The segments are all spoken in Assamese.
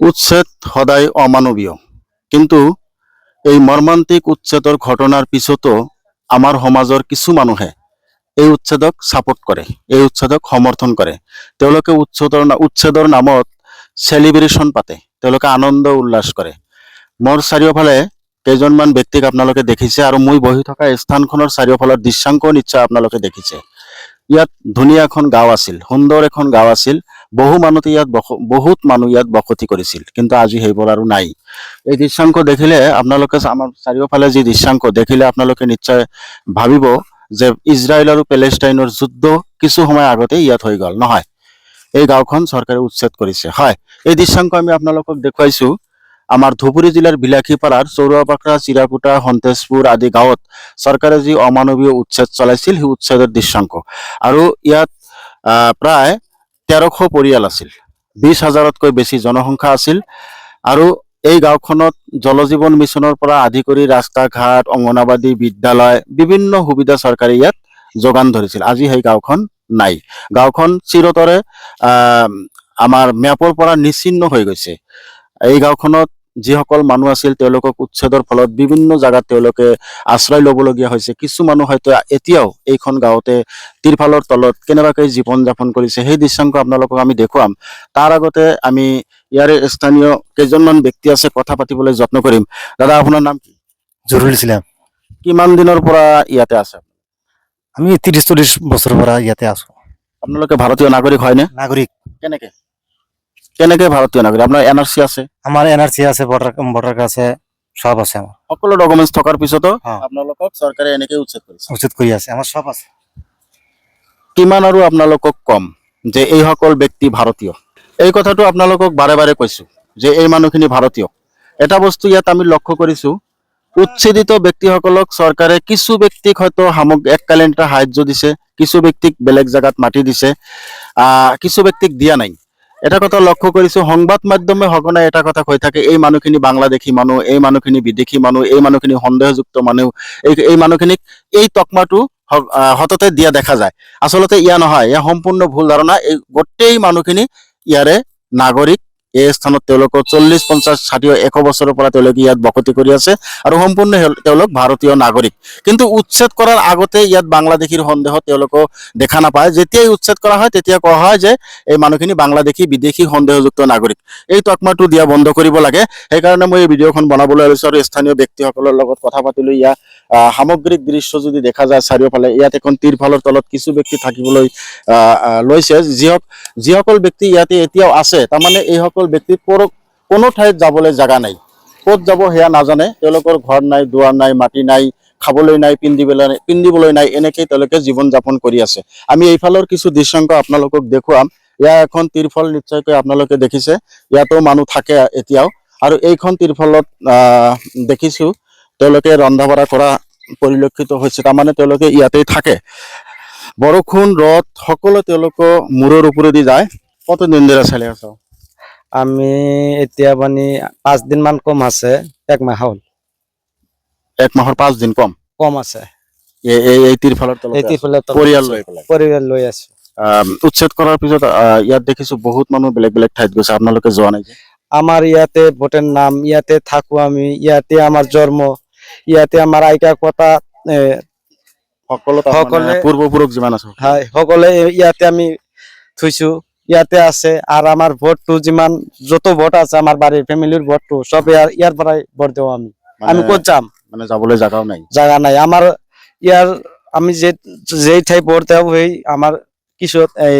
উচ্ছেদ সদায় অমানৱীয়, কিন্তু এই মৰ্মান্তিক উচ্ছেদৰ ঘটনাৰ পিছতো আমাৰ সমাজৰ কিছু মানুহে এই উচ্ছেদক ছাপোৰ্ট কৰে, এই উচ্ছেদক সমৰ্থন কৰে। তেওঁলোকে উচ্ছেদৰ নামত চেলিব্ৰেশ্যন পাতে, তেওঁলোকে আনন্দ উল্লাস কৰে। মোৰ চাৰিওফালে কেইজনমান ব্যক্তিক আপোনালোকে দেখিছে, আৰু মই বহি থকা স্থানখনৰ চাৰিওফালৰ দৃশ্যাংক নিশ্চয় আপোনালোকে দেখিছে। ইয়াত ধুনীয়া এখন গাঁও আছিল, সুন্দৰ এখন গাঁও আছিল। বহুত মানুহ ইয়াত বসতি কৰিছিল, কিন্তু আজি সেইবোৰ আৰু নাই। এই দৃশ্যাংক দেখিলে আপোনালোকে, আমাৰ চাৰিওফালে যি দৃশ্যাংক দেখিলে আপোনালোকে নিশ্চয় ভাবিব যে ইজৰাইল আৰু পেলেষ্টাইনৰ যুদ্ধ কিছু সময় আগতে ইয়াত হৈ গ'ল। নহয়, এই গাঁওখন চৰকাৰে উচ্ছেদ কৰিছে। হয়, এই দৃশ্যাংক আমি আপোনালোকক দেখুৱাইছো আমাৰ ধুবুৰী জিলাৰ বিলাসীপাৰাৰ চৌৰাপাখৰা, চিৰাকুটা, সন্তেজপুৰ আদি গাঁৱত চৰকাৰে যি অমানৱীয় উচ্ছেদ চলাইছিল, সেই উচ্ছেদৰ দৃশ্যাংক। আৰু ইয়াত প্ৰায় 1300 পৰিয়াল আছিল, 20,000তকৈ বেছি জনসংখ্যা আছিল। আৰু এই গাঁওখনত জলজীৱন মিছনৰ পৰা আদি কৰি ৰাস্তা ঘাট, অংগনাবাদী, বিদ্যালয়, বিভিন্ন সুবিধা চৰকাৰে ইয়াত যোগান ধৰিছিল। আজি সেই গাঁওখন নাই। গাঁওখন চিৰতৰে আমাৰ মেপৰ পৰা নিচ্ছিন্ন হৈ গৈছে। এই গাঁওখনত যিসকল মানুহ আছিল, তেওঁলোকক উচ্ছেদৰ ফলত বিভিন্ন জাগাত তেওঁলোকে আশ্ৰয় ল'বলগীয়া হৈছে। কিছু মানুহ হয়তো এতিয়াও এইখন গাঁৱতে তিৰফালৰ তলত কেনেবাকৈ জীৱন যাপন কৰিছে, সেই দৃশ্যাংক আপোনালোকক আমি দেখুৱাম। তাৰ আগতে আমি ইয়াৰে স্থানীয় কেইজনমান ব্যক্তি আছে, কথা পাতিবলৈ যত্ন কৰিম। দাদা, আপোনাৰ নাম কি? জৰুল ইছলাম। কিমান দিনৰ পৰা ইয়াতে আছে? আমি 30-40 বছৰৰ পৰা ইয়াতে আছো। আপোনালোকে ভাৰতীয় নাগৰিক হয়নে? নাগৰিক। কেনেকে কেনেকে ভাৰতীয় নাগৰিক? আপোনাৰ এনআৰচি আছে? আমাৰ এনআৰচি আছে, ভোটাৰ কাৰ্ড আছে, সব আছে আমাৰ। সকলো ডকুমেণ্টছ থকাৰ পিছতো আপোনালোকক চৰকাৰে এনেকে উচ্ছেদ কৰিছে? উচিত কৰি আছে, আমাৰ সব আছে। কিমান আৰু আপোনালোকক কম যে এইসকল ব্যক্তি ভাৰতীয়? এই কথাটো আপোনালোকক বাৰে বাৰে কৈছো যে এই মানুহখিনি ভাৰতীয়। এটা বস্তু ইয়াত আমি লক্ষ্য কৰিছো, উচ্ছেদিত ব্যক্তিসকলক চৰকাৰে কিছু ব্যক্তিক হয়তো এককালীন এটা সাহায্য দিছে, কিছু ব্যক্তিক বেলেগ জাগাত মাতি দিছে, কিছু ব্যক্তিক দিয়া নাই। এটা কথা লক্ষ্য কৰিছো, সংবাদ মাধ্যমে সঘনাই এটা কথা কৈ থাকে, এই মানুহখিনি বাংলাদেশী মানুহ, এই মানুহখিনি বিদেশী মানুহ, এই মানুহখিনি সন্দেহযুক্ত মানুহ, এই মানুহখিনিক এই তকমাটো সততে দিয়া দেখা যায়। আচলতে ইয়া নহয়, ইয়া সম্পূৰ্ণ ভুল ধাৰণা। এই গোটেই মানুহখিনি ইয়াৰে নাগৰিক। এই স্থানত তেওঁলোকৰ 40, 50, 60, 100 বছৰৰ পৰা তেওঁলোকে ইয়াত বসতি কৰি আছে, আৰু সম্পূৰ্ণ তেওঁলোক ভাৰতীয় নাগৰিক। কিন্তু উচ্ছেদ কৰাৰ আগতে ইয়াত বাংলাদেশীৰ সন্দেহ তেওঁলোকক দেখা নাপায়। যেতিয়াই উচ্ছেদ কৰা হয় তেতিয়া কোৱা হয় যে এই মানুহখিনি বাংলাদেশী, বিদেশী, সন্দেহযুক্ত নাগৰিক। এই তকমাটো দিয়া বন্ধ কৰিব লাগে। সেইকাৰণে মই এই ভিডিঅ'খন বনাবলৈ লৈছো, আৰু স্থানীয় ব্যক্তিসকলৰ লগত কথা পাতিলো। ইয়াত সামগ্ৰিক দৃশ্য যদি দেখা যায় চাৰিওফালে, ইয়াত এখন তিৰফালৰ তলত কিছু ব্যক্তি থাকিবলৈ লৈছে। যিসকল ব্যক্তি ইয়াতে এতিয়াও আছে, তাৰমানে এইসকল ব্যক্তি কোনো ঠাইত যাবলৈ জাগা নাই। ক'ত যাব সেয়া নাজানে। তেওঁলোকৰ ঘৰ নাই, দুৱাৰ নাই, মাটি নাই, খাবলৈ নাই, পিন্ধিবলৈ নাই, এনেকেই তেওঁলোকে জীৱন যাপন কৰি আছে। আমি এইফালৰ কিছু দৃশ্যাংক আপোনালোকক দেখুৱাম। ইয়াৰ এখন তিৰফল নিশ্চয়কৈ আপোনালোকে দেখিছে, ইয়াতো মানুহ থাকে এতিয়াও। আৰু এইখন তিৰফলত দেখিছো তেওঁলোকে ৰন্ধা বঢ়া কৰা পৰিলক্ষিত হৈছে, তাৰমানে তেওঁলোকে ইয়াতেই থাকে। বৰষুণ ৰ'দ সকলো তেওঁলোকৰ মূৰৰ ওপৰেদি যায়। কতদিন ধরে চলে আছো? আমি এতিয়া মানে 5 দিন মান কম আছে, 1 মাহ হল। 1 মাহৰ 5 দিন কম আছে। এই তিৰফালৰ তলতে পৰিয়াল লৈ আছো। উচ্ছেদ কৰাৰ পিছত ইয়াত দেখিছো বহুত মানুহ বেলেগ বেলেগ ঠাইত গৈছে, আপোনালোকে যোৱা নাই? আমাৰ ইয়াতে ভোটেৰ নাম, ইয়াতে থাকো আমি, ইয়াতে আমাৰ জন্ম, ইয়াতে আমাৰ আইকা কথা, সকলে পূৰ্বপুৰুষ যিমান আছে সকলে ইয়াতে আমি থৈছো, ইয়াতে আছে। আর আমার ভোটটো যিমান যত ভোট আছে, আমার বাড়ির ফ্যামিলির ভোটটো সব ইয়ার পৰাই ভোট দেও আমি। আমি ক'ত যাম? মানে যাবলৈ জাগাও নাই? জাগা নাই আমার। ইয়ার আমি যেই ঠাই ভোট দেও, সেই আমার কিছু এই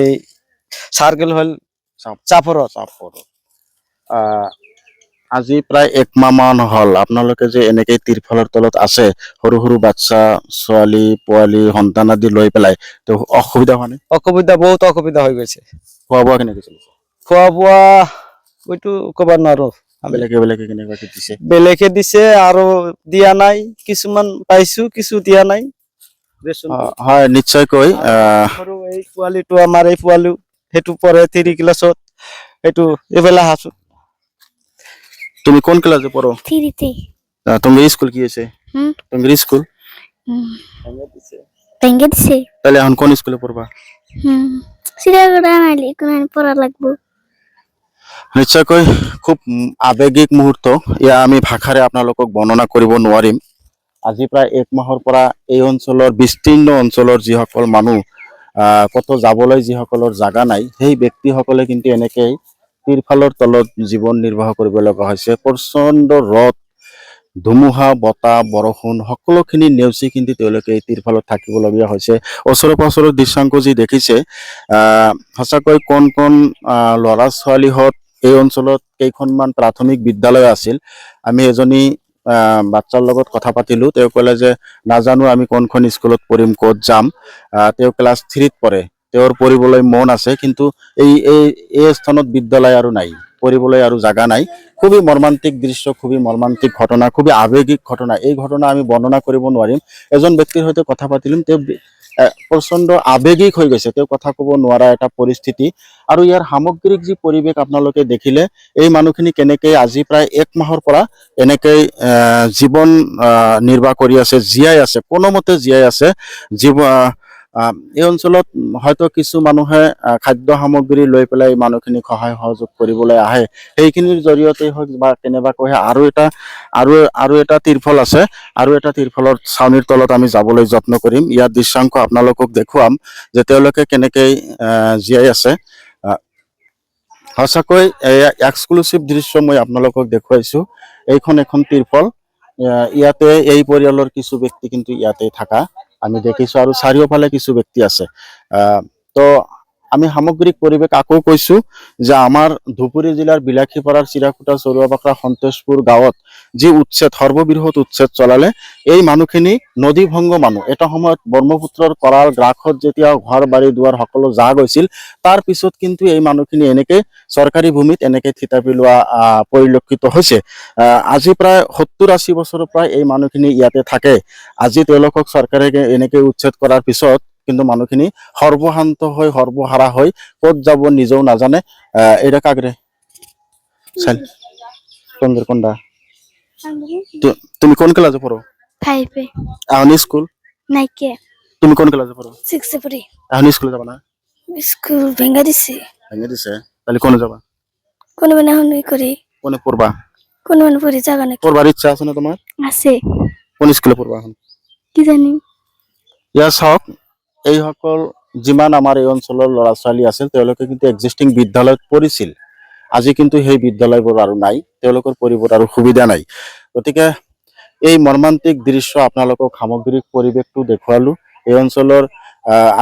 সার্কেল হল চাপৰত। আজি প্ৰায় 1 মাহ মান হল আপোনালোকে যে এনেকে তিৰফালৰ তলত আছে, সৰু সৰু বাচ্চা, ছোৱালী পোৱালী, সন্তান আদি লৈ পেলাই, তো অসুবিধা মানে? অসুবিধা, বহুত অসুবিধা হৈ গৈছে। খোৱা বোৱা কেনেকে চলিছে? খোৱা বোৱা ওইটো কব নোৱাৰো। বেলেগে কেনেকে দিছে? বেলেগে দিছে, আৰু দিয়া নাই। কিছুমান পাইছো, কিছু দিয়া নাই। হয়, নিশ্চয়কৈ। এই পোৱালিটো, আমাৰ এই পোৱালি সেইটো পঢ়ে 3 ক্লাছত, সেইটো এবেলা আছো। তুমি কোন ক্লাসে পড়ো? 3 তোমার স্কুল কি আছে? তোমার স্কুল ভেঙে দিছে। তাহলে এখন কোন স্কুলে পড়বা? সিরাগড়া নাইলে কোন পড়া লাগবো। নিশ্চয়কৈ খুব আৱেগিক মুহূৰ্ত এয়া আমি ভাষাৰে আপোনালোকক বৰ্ণনা কৰিব নোৱাৰিম। আজি প্ৰায় 1 মাহৰ পৰা এই অঞ্চলৰ বিস্তীৰ্ণ অঞ্চলৰ যিসকল মানুহ ক'তো যাবলৈ যিসকলৰ জাগা নাই, সেই ব্যক্তিসকলে কিন্তু এনেকৈ তিৰফালৰ তলত জীৱন নিৰ্বাহ কৰিব লগা হৈছে। প্ৰচণ্ড ৰ'দ, ধুমুহা, বতাহ, বৰষুণ সকলোখিনি নেওচি কিন্তু তেওঁলোকে এই তিৰফালত থাকিবলগীয়া হৈছে। ওচৰে পাঁজৰৰ দৃশ্যাংক যি দেখিছে, সঁচাকৈ কণ কণ ল'ৰা ছোৱালীহঁত এই অঞ্চলত কেইখনমান প্ৰাথমিক বিদ্যালয় আছিল। আমি এজনী বাচ্চাৰ লগত কথা পাতিলো। তেওঁ ক'লে যে নাজানো আমি কোনখন স্কুলত পঢ়িম, ক'ত যাম। তেওঁ ক্লাছ 3ত পঢ়ে। তেওঁৰ পঢ়িবলৈ মন আছে, কিন্তু এই এই এই স্থানত বিদ্যালয় আৰু নাই, পঢ়িবলৈ আৰু জাগা নাই। খুবই মৰ্মান্তিক দৃশ্য, খুবই মৰ্মান্তিক ঘটনা, খুবই আৱেগিক ঘটনা। এই ঘটনা আমি বৰ্ণনা কৰিব নোৱাৰিম। এজন ব্যক্তিৰ সৈতে কথা পাতিলোঁ, তেওঁ প্ৰচণ্ড আৱেগিক হৈ গৈছে, তেওঁ কথা ক'ব নোৱাৰা এটা পৰিস্থিতি। আৰু ইয়াৰ সামগ্ৰিক যি পৰিৱেশ আপোনালোকে দেখিলে, এই মানুহখিনি কেনেকৈ আজি প্ৰায় 1 মাহৰ পৰা এনেকৈ জীৱন নিৰ্বাহ কৰি আছে, জীয়াই আছে, কোনোমতে জীয়াই আছে। এই অঞ্চলত হয়তো কিছু মানুহে খাদ্য সামগ্ৰী লৈ পেলাই মানুহখিনিক সহায় সহযোগ কৰিবলৈ আহে। সেইখিনিৰ জৰিয়তে হওক বা কেনেবাকৈ আৰু এটা তিৰফল আছে, আৰু এটা তিৰফলৰ ছাউনিৰ তলত আমি যাবলৈ যত্ন কৰিম। ইয়াৰ দৃশ্যাংক আপোনালোকক দেখুৱাম যে তেওঁলোকে কেনেকৈ জীয়াই আছে। সঁচাকৈ এক্সক্লুচিভ দৃশ্য মই আপোনালোকক দেখুৱাইছোঁ। এইখন এখন তিৰফল, ইয়াতে এই পৰিয়ালৰ কিছু ব্যক্তি কিন্তু ইয়াতে থকা আমি দেখিছোঁ, আৰু চাৰিওফালে কিছু ব্যক্তি আছে। তো আমি সামগ্ৰিক পৰিৱেশ আকৌ কৈছোঁ যে আমাৰ ধুবুৰী জিলাৰ বিলাসীপাৰাৰ চিৰাকুটা, চৰুৱাবাকৰা, সন্তোষপুৰ গাঁৱত যি উচ্ছেদ, সৰ্ববৃহৎ উচ্ছেদ চলালে, এই মানুহখিনি নদীভংগ মানুহ। এটা সময়ত ব্ৰহ্মপুত্ৰৰ কৰাল গ্ৰাসত যেতিয়া ঘৰ বাৰী দুৱাৰ সকলো জাহ গৈছিল, তাৰ পিছত কিন্তু এই মানুহখিনি এনেকে চৰকাৰী ভূমিত এনেকে থিতাপি লোৱা পৰিলক্ষিত হৈছে। আজি প্ৰায় 70-80 বছৰৰ পৰা এই মানুহখিনি ইয়াতে থাকে। আজি তেওঁলোকক চৰকাৰে এনেকে উচ্ছেদ কৰাৰ পিছত কিন্তু মানুহখিনি সৰ্বশান্ত হৈ, সৰ্বহাৰা হৈ ক'ত যাব নিজেও নাজানে। এটা কাগরে কোনডা তুমি কোন ক্লাসে পড়ো? 5 এখন স্কুল নাইকে তুমি কোন ক্লাসে পড়ো? 6 পড়ি। এখন স্কুলে যাবা না? স্কুল ভেঙে দিছে। ভেঙে দিছে, তাহলে কোনে যাবা? কোন মানে হনুই করি, কোনে পড়বা? কোন মানে পড়ি যাবা নাকি? পড়বার ইচ্ছা আছে না তোমার? আছে, কোন স্কুলে পড়বা এখন? কি জানি। ইয়াৰ চাওক, এইসকল যিমান আমাৰ এই অঞ্চলৰ ল'ৰা ছোৱালী আছিল, তেওঁলোকে কিন্তু এক্সিষ্টিং বিদ্যালয়ত পঢ়িছিল। আজি কিন্তু সেই বিদ্যালয়বোৰ আৰু নাই, তেওঁলোকৰ পঢ়িবৰ আৰু সুবিধা নাই। গতিকে এই মৰ্মান্তিক দৃশ্য আপোনালোকক সামগ্ৰিক পৰিৱেশটো দেখুৱালো। এই অঞ্চলৰ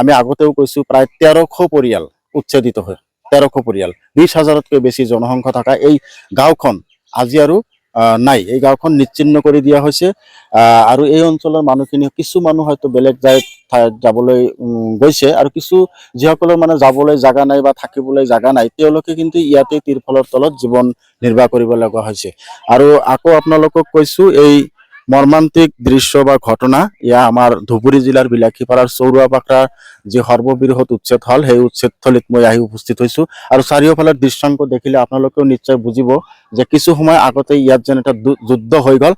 আমি আগতেও কৈছোঁ, প্ৰায় 1300 পৰিয়াল উচ্ছেদিত হয়। 1300 পৰিয়াল, 20,000তকৈ বেছি জনসংখ্যা থকা এই গাঁওখন আজি আৰু নাই। এই গাঁওখন নিশ্চিহ্ন কৰি দিয়া হৈছে। আৰু এই অঞ্চলৰ মানুহখিনি, কিছু মানুহ হয়তো বেলেগ ঠাইত যাবলৈ গৈছে, আৰু কিছু যিসকলৰ মানে যাবলৈ জাগা নাই বা থাকিবলৈ জাগা নাই, তেওঁলোকে কিন্তু ইয়াতে তিৰফলৰ তলত জীৱন নিৰ্বাহ কৰিব লগা হৈছে। আৰু আকৌ আপোনালোকক কৈছোঁ, এই মৰ্মান্তিক দৃশ্য বা ঘটনা এয়া আমাৰ ধুবুৰী জিলাৰ বিলাসীপাৰাৰ চৰুৱাবাকৰাৰ যি সৰ্ববৃহৎ উচ্ছেদ হল, সেই উচ্ছেদস্থলীত মই আহি উপস্থিত হৈছোঁ। আৰু চাৰিওফালৰ দৃশ্যাংক দেখিলে আপোনালোকেও নিশ্চয় বুজিব যে কিছু সময় আগতে ইয়াত যেন এটা যুদ্ধ হৈ গ'ল।